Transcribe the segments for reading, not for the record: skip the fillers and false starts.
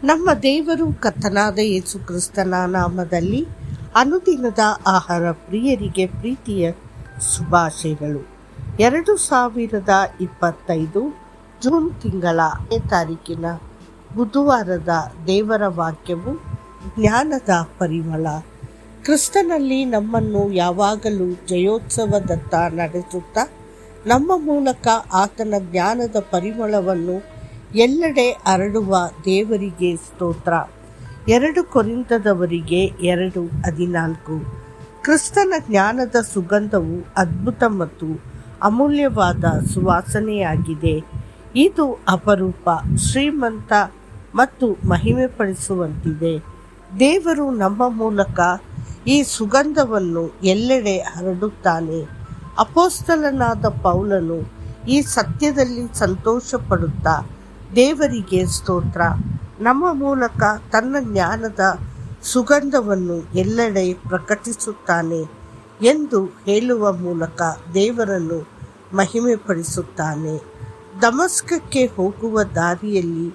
ನಮ್ಮ ದೇವರು ಕರ್ತನಾದ ಯೇಸು ಕ್ರಿಸ್ತನ ನಾಮದಲ್ಲಿ ಅನುದಿನದ ಆಹಾರ ಪ್ರಿಯರಿಗೆ ಪ್ರೀತಿಯ ಶುಭಾಶಯಗಳು. 2025 ಜೂನ್ ತಿಂಗಳ 5ನೇ ತಾರೀಕಿನ ಬುಧವಾರದ ದೇವರ ವಾಕ್ಯವು ಜ್ಞಾನದ ಪರಿಮಳ. ಕ್ರಿಸ್ತನಲ್ಲಿ ನಮ್ಮನ್ನು ಯಾವಾಗಲೂ ಜಯೋತ್ಸವದತ್ತ ನಡೆಸುತ್ತಾ ನಮ್ಮ ಮೂಲಕ ಆತನ ಜ್ಞಾನದ ಪರಿಮಳವನ್ನು ಎಲ್ಲೆಡೆ ಹರಡುವ ದೇವರಿಗೆ ಸ್ತೋತ್ರ. 2 ಕೊರಿಂಥದವರಿಗೆ 2:14. ಕ್ರಿಸ್ತನ ಜ್ಞಾನದ ಸುಗಂಧವು ಅದ್ಭುತ ಮತ್ತು ಅಮೂಲ್ಯವಾದ ಸುವಾಸನೆಯಾಗಿದೆ. ಇದು ಅಪರೂಪ, ಶ್ರೀಮಂತ ಮತ್ತು ಮಹಿಮೆಪಡಿಸುವಂತಿದೆ. ದೇವರು ನಮ್ಮ ಮೂಲಕ ಈ ಸುಗಂಧವನ್ನು ಎಲ್ಲೆಡೆ ಹರಡುತ್ತಾನೆ. ಅಪೊಸ್ತಲನಾದ ಪೌಲನು ಈ ಸತ್ಯದಲ್ಲಿ ಸಂತೋಷ ಪಡುತ್ತಾ ದೇವರಿಗೆ ಸ್ತೋತ್ರ, ನಮ್ಮ ಮೂಲಕ ತನ್ನ ಜ್ಞಾನದ ಸುಗಂಧವನ್ನು ಎಲ್ಲೆಡೆ ಪ್ರಕಟಿಸುತ್ತಾನೆ ಎಂದು ಹೇಳುವ ಮೂಲಕ ದೇವರನ್ನು ಮಹಿಮೆಪಡಿಸುತ್ತಾನೆ. ದಮಸ್ಕಕ್ಕೆ ಹೋಗುವ ದಾರಿಯಲ್ಲಿ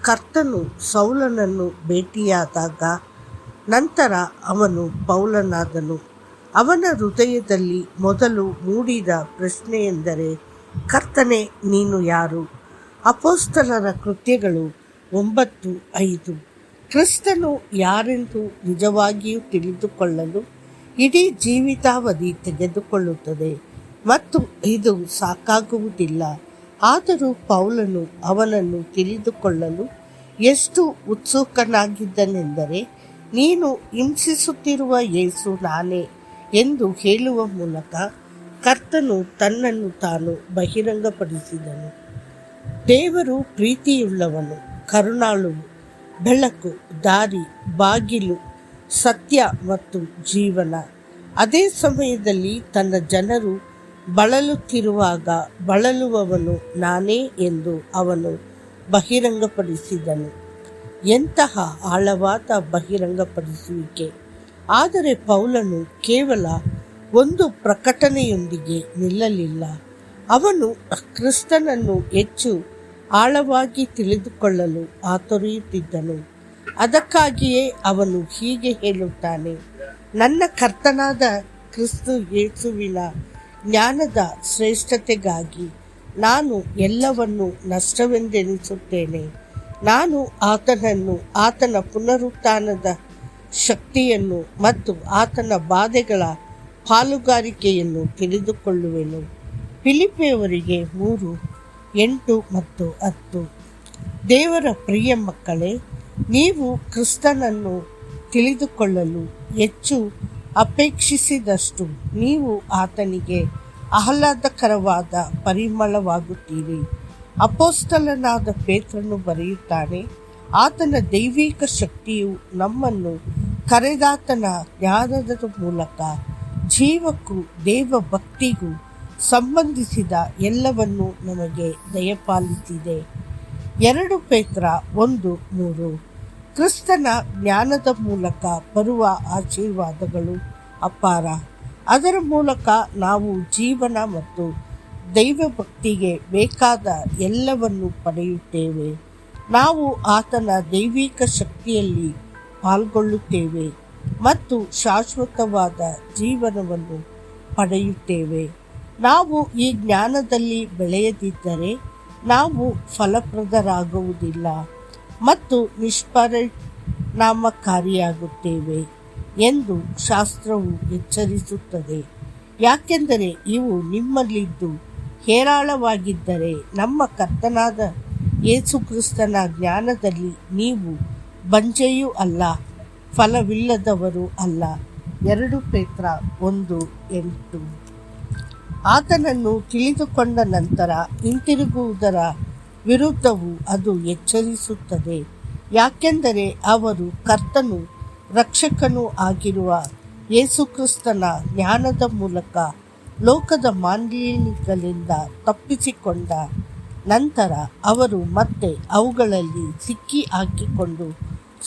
ಕರ್ತನು ಸೌಲನನ್ನು ಭೇಟಿಯಾದಾಗ ನಂತರ ಅವನು ಪೌಲನಾದನು. ಅವನ ಹೃದಯದಲ್ಲಿ ಮೊದಲು ಮೂಡಿದ ಪ್ರಶ್ನೆಯೆಂದರೆ, ಕರ್ತನೇ, ನೀನು ಯಾರು? ಅಪೊಸ್ತಲರ ಕೃತ್ಯಗಳು 9:5. ಕ್ರಿಸ್ತನು ಯಾರೆಂದು ನಿಜವಾಗಿಯೂ ತಿಳಿದುಕೊಳ್ಳಲು ಇಡೀ ಜೀವಿತಾವಧಿ ತೆಗೆದುಕೊಳ್ಳುತ್ತದೆ ಮತ್ತು ಇದು ಸಾಕಾಗುವುದಿಲ್ಲ. ಆದರೂ ಪೌಲನು ಅವನನ್ನು ತಿಳಿದುಕೊಳ್ಳಲು ಎಷ್ಟು ಉತ್ಸುಕನಾಗಿದ್ದನೆಂದರೆ, ನೀನು ಹಿಂಸಿಸುತ್ತಿರುವ ಯೇಸು ನಾನೇ ಎಂದು ಹೇಳುವ ಮೂಲಕ ಕರ್ತನು ತನ್ನನ್ನು ತಾನು ಬಹಿರಂಗಪಡಿಸಿದನು. ದೇವರು ಪ್ರೀತಿಯುಳ್ಳವನು, ಕರುಣಾಳುವು, ಬೆಳಕು, ದಾರಿ, ಬಾಗಿಲು, ಸತ್ಯ ಮತ್ತು ಜೀವನ. ಅದೇ ಸಮಯದಲ್ಲಿ ತನ್ನ ಜನರು ಬಳಲುತ್ತಿರುವಾಗ ಬಳಲುವವನು ನಾನೇ ಎಂದು ಅವನು ಬಹಿರಂಗಪಡಿಸಿದನು. ಎಂತಹ ಆಳವಾದ ಬಹಿರಂಗಪಡಿಸುವಿಕೆ! ಆದರೆ ಪೌಲನು ಕೇವಲ ಒಂದು ಪ್ರಕಟಣೆಯೊಂದಿಗೆ ನಿಲ್ಲಲಿಲ್ಲ. ಅವನು ಕ್ರಿಸ್ತನನ್ನು ಹೆಚ್ಚು ಆಳವಾಗಿ ತಿಳಿದುಕೊಳ್ಳಲು ಆತುರಿಯುತ್ತಿದ್ದನು. ಅದಕ್ಕಾಗಿಯೇ ಅವನು ಹೀಗೆ ಹೇಳುತ್ತಾನೆ, ನನ್ನ ಕರ್ತನಾದ ಕ್ರಿಸ್ತ ಯೇಸುವಿನ ಜ್ಞಾನದ ಶ್ರೇಷ್ಠತೆಗಾಗಿ ನಾನು ಎಲ್ಲವನ್ನೂ ನಷ್ಟವೆಂದೆಣಿಸುತ್ತೇನೆ. ನಾನು ಆತನನ್ನು, ಆತನ ಪುನರುತ್ಥಾನದ ಶಕ್ತಿಯನ್ನು ಮತ್ತು ಆತನ ಬಾಧೆಗಳ ಪಾಲುಗಾರಿಕೆಯನ್ನು ತಿಳಿದುಕೊಳ್ಳುವೆನು. ಫಿಲಿಪ್ಪಿಯವರಿಗೆ 3:8 ಮತ್ತು 10. ದೇವರ ಪ್ರಿಯ ಮಕ್ಕಳೇ, ನೀವು ಕ್ರಿಸ್ತನನ್ನು ತಿಳಿದುಕೊಳ್ಳಲು ಹೆಚ್ಚು ಅಪೇಕ್ಷಿಸಿದಷ್ಟು ನೀವು ಆತನಿಗೆ ಆಹ್ಲಾದಕರವಾದ ಪರಿಮಳವಾಗುತ್ತೀರಿ. ಅಪೊಸ್ತಲನಾದ ಪೇತ್ರನು ಬರೆಯುತ್ತಾನೆ, ಆತನ ದೈವಿಕ ಶಕ್ತಿಯು ನಮ್ಮನ್ನು ಕರೆದಾತನ ಜ್ಞಾನದ ಮೂಲಕ ಜೀವಕ್ಕೂ ದೇವಭಕ್ತಿಗೂ ಸಂಬಂಧಿಸಿದ ಎಲ್ಲವನ್ನೂ ನಮಗೆ ದಯಪಾಲಿಸಿದೆ. 2 ಪೇತ್ರ 1:3. ಕ್ರಿಸ್ತನ ಜ್ಞಾನದ ಮೂಲಕ ಬರುವ ಆಶೀರ್ವಾದಗಳು ಅಪಾರ. ಅದರ ಮೂಲಕ ನಾವು ಜೀವನ ಮತ್ತು ದೈವಭಕ್ತಿಗೆ ಬೇಕಾದ ಎಲ್ಲವನ್ನು ಪಡೆಯುತ್ತೇವೆ. ನಾವು ಆತನ ದೈವಿಕ ಶಕ್ತಿಯಲ್ಲಿ ಪಾಲ್ಗೊಳ್ಳುತ್ತೇವೆ ಮತ್ತು ಶಾಶ್ವತವಾದ ಜೀವನವನ್ನು ಪಡೆಯುತ್ತೇವೆ. ನಾವು ಈ ಜ್ಞಾನದಲ್ಲಿ ಬೆಳೆಯದಿದ್ದರೆ ನಾವು ಫಲಪ್ರದರಾಗುವುದಿಲ್ಲ ಮತ್ತು ನಿಷ್ಪರಿಣಾಮಕಾರಿಯಾಗುತ್ತೇವೆ ಎಂದು ಶಾಸ್ತ್ರವು ಎಚ್ಚರಿಸುತ್ತದೆ. ಯಾಕೆಂದರೆ ಇವು ನಿಮ್ಮಲ್ಲಿದ್ದು ಹೇರಳವಾಗಿದ್ದರೆ ನಮ್ಮ ಕರ್ತನಾದ ಯೇಸು ಕ್ರಿಸ್ತನ ಜ್ಞಾನದಲ್ಲಿ ನೀವು ಬಂಜೆಯೂ ಅಲ್ಲ, ಫಲವಿಲ್ಲದವರೂ ಅಲ್ಲ. 2 ಪೇತ್ರ 1:8. ಆತನನ್ನು ತಿಳಿದುಕೊಂಡ ನಂತರ ಹಿಂತಿರುಗುವುದರ ವಿರುದ್ಧವೂ ಅದು ಎಚ್ಚರಿಸುತ್ತದೆ. ಯಾಕೆಂದರೆ ಅವರು ಕರ್ತನೂ ರಕ್ಷಕನೂ ಆಗಿರುವ ಯೇಸುಕ್ರಿಸ್ತನ ಜ್ಞಾನದ ಮೂಲಕ ಲೋಕದ ಮಾಲಿನ್ಯಗಳಿಂದ ತಪ್ಪಿಸಿಕೊಂಡ ನಂತರ ಅವರು ಮತ್ತೆ ಅವುಗಳಲ್ಲಿ ಸಿಕ್ಕಿ ಹಾಕಿಕೊಂಡು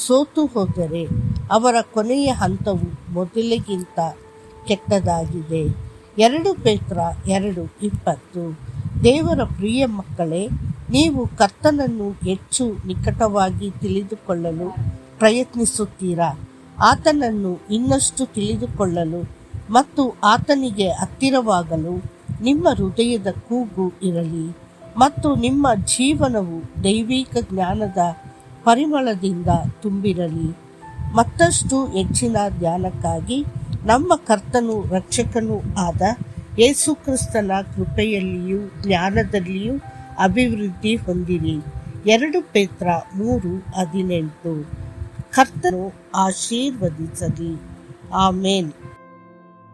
ಸೋತು ಹೋದರೆ ಅವರ ಕೊನೆಯ ಹಂತವು ಮೊದಲಿಗಿಂತ ಕೆಟ್ಟದಾಗಿದೆ. 2 ಪೇತ್ರ 2:20. ದೇವರ ಪ್ರಿಯ ಮಕ್ಕಳೇ, ನೀವು ಕರ್ತನನ್ನು ಹೆಚ್ಚು ನಿಕಟವಾಗಿ ತಿಳಿದುಕೊಳ್ಳಲು ಪ್ರಯತ್ನಿಸುತ್ತೀರಾ? ಆತನನ್ನು ಇನ್ನಷ್ಟು ತಿಳಿದುಕೊಳ್ಳಲು ಮತ್ತು ಆತನಿಗೆ ಹತ್ತಿರವಾಗಲು ನಿಮ್ಮ ಹೃದಯದ ಕೂಗು ಇರಲಿ ಮತ್ತು ನಿಮ್ಮ ಜೀವನವು ದೈವಿಕ ಜ್ಞಾನದ ಪರಿಮಳದಿಂದ ತುಂಬಿರಲಿ. ಮತ್ತಷ್ಟು ಹೆಚ್ಚಿನ ಧ್ಯಾನಕ್ಕಾಗಿ ನಮ್ಮ ಕರ್ತನೂ ರಕ್ಷಕನೂ ಆದ ಯೇಸುಕ್ರಿಸ್ತನ ಕೃಪೆಯಲ್ಲಿಯೂ ಜ್ಞಾನದಲ್ಲಿಯೂ ಅಭಿವೃದ್ಧಿ ಹೊಂದಿರಿ. 2 ಪೇತ್ರ 3:18. ಕರ್ತನು ಆಶೀರ್ವದಿಸಲಿ. ಆಮೇನ್.